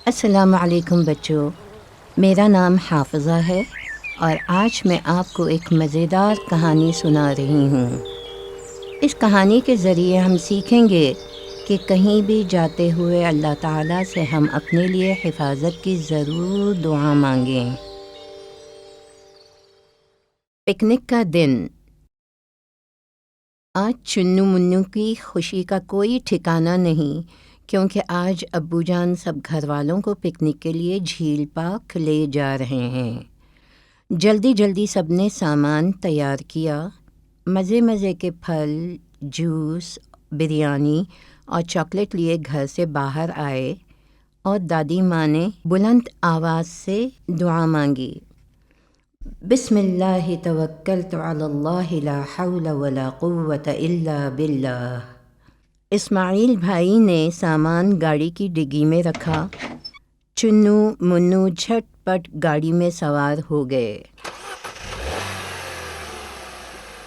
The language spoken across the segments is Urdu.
السلام علیکم بچوں، میرا نام حافظہ ہے اور آج میں آپ کو ایک مزیدار کہانی سنا رہی ہوں۔ اس کہانی کے ذریعے ہم سیکھیں گے کہ کہیں بھی جاتے ہوئے اللہ تعالیٰ سے ہم اپنے لیے حفاظت کی ضرور دعا مانگیں۔ پکنک کا دن۔ آج چنو منو کی خوشی کا کوئی ٹھکانہ نہیں، کیونکہ آج ابو جان سب گھر والوں کو پکنک کے لیے جھیل پارک لے جا رہے ہیں۔ جلدی جلدی سب نے سامان تیار کیا۔ مزے مزے کے پھل، جوس، بریانی اور چاکلیٹ لیے گھر سے باہر آئے اور دادی ماں نے بلند آواز سے دعا مانگی۔ بسم اللہ توکلت علی اللہ لا حول ولا قوة الا باللہ۔ اسماعیل بھائی نے سامان گاڑی کی ڈگی میں رکھا۔ چنو منو جھٹ پٹ گاڑی میں سوار ہو گئے۔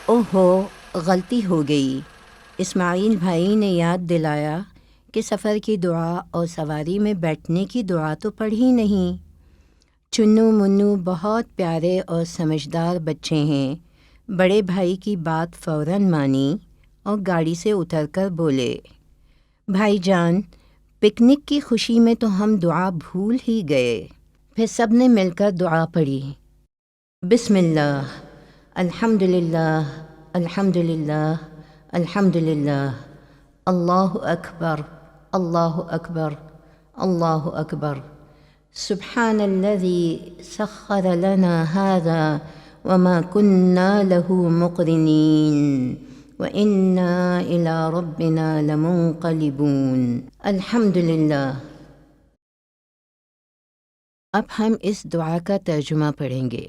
اوہو، غلطی ہو گئی۔ اسماعیل بھائی نے یاد دلایا کہ سفر کی دعا اور سواری میں بیٹھنے کی دعا تو پڑھی نہیں۔ چنو منو بہت پیارے اور سمجھدار بچے ہیں۔ بڑے بھائی کی بات فوراً مانی اور گاڑی سے اتر کر بولے، بھائی جان، پکنک کی خوشی میں تو ہم دعا بھول ہی گئے۔ پھر سب نے مل کر دعا پڑھی۔ بسم اللہ، الحمد للہ، الحمد للہ، الحمد للہ، اللہ اکبر، اللہ اکبر، اللہ اکبر، سبحان الذی سخر لنا هذا وما كنا له مقرنین وَإِنَّا إِلَىٰ رَبِّنَا لَمُنقَلِبُونَ۔ الحمد للہ۔ اب ہم اس دعا کا ترجمہ پڑھیں گے۔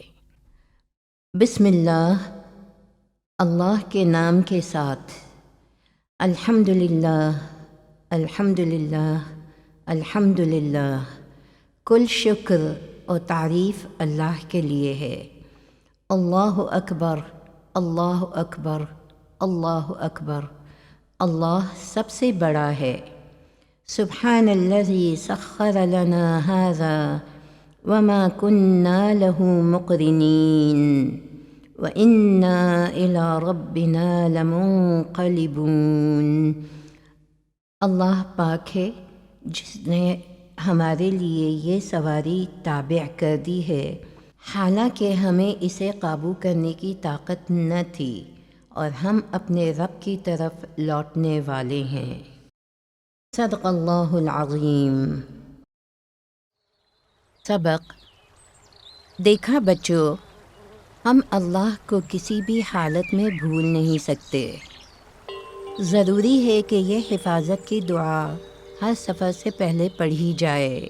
بسم اللہ، اللہ کے نام کے ساتھ۔ الحمد للہ، الحمد للہ، الحمد للہ، کل شکر اور تعریف اللہ کے لیے ہے۔ اللہ اکبر، اللہ اکبر، اللہ اکبر، اللہ سب سے بڑا ہے۔ سبحان الذی سخر لنا هذا وما كنا له مقرنین وَإِنَّا إِلَىٰ رَبِّنَا لَمُنقَلِبُونَ۔ اللہ پاک ہے جس نے ہمارے لیے یہ سواری تابع کر دی ہے، حالانکہ ہمیں اسے قابو کرنے کی طاقت نہ تھی، اور ہم اپنے رب کی طرف لوٹنے والے ہیں۔ صدق اللہ العظیم۔ سبق: دیکھا بچوں، ہم اللہ کو کسی بھی حالت میں بھول نہیں سکتے۔ ضروری ہے کہ یہ حفاظت کی دعا ہر سفر سے پہلے پڑھی جائے۔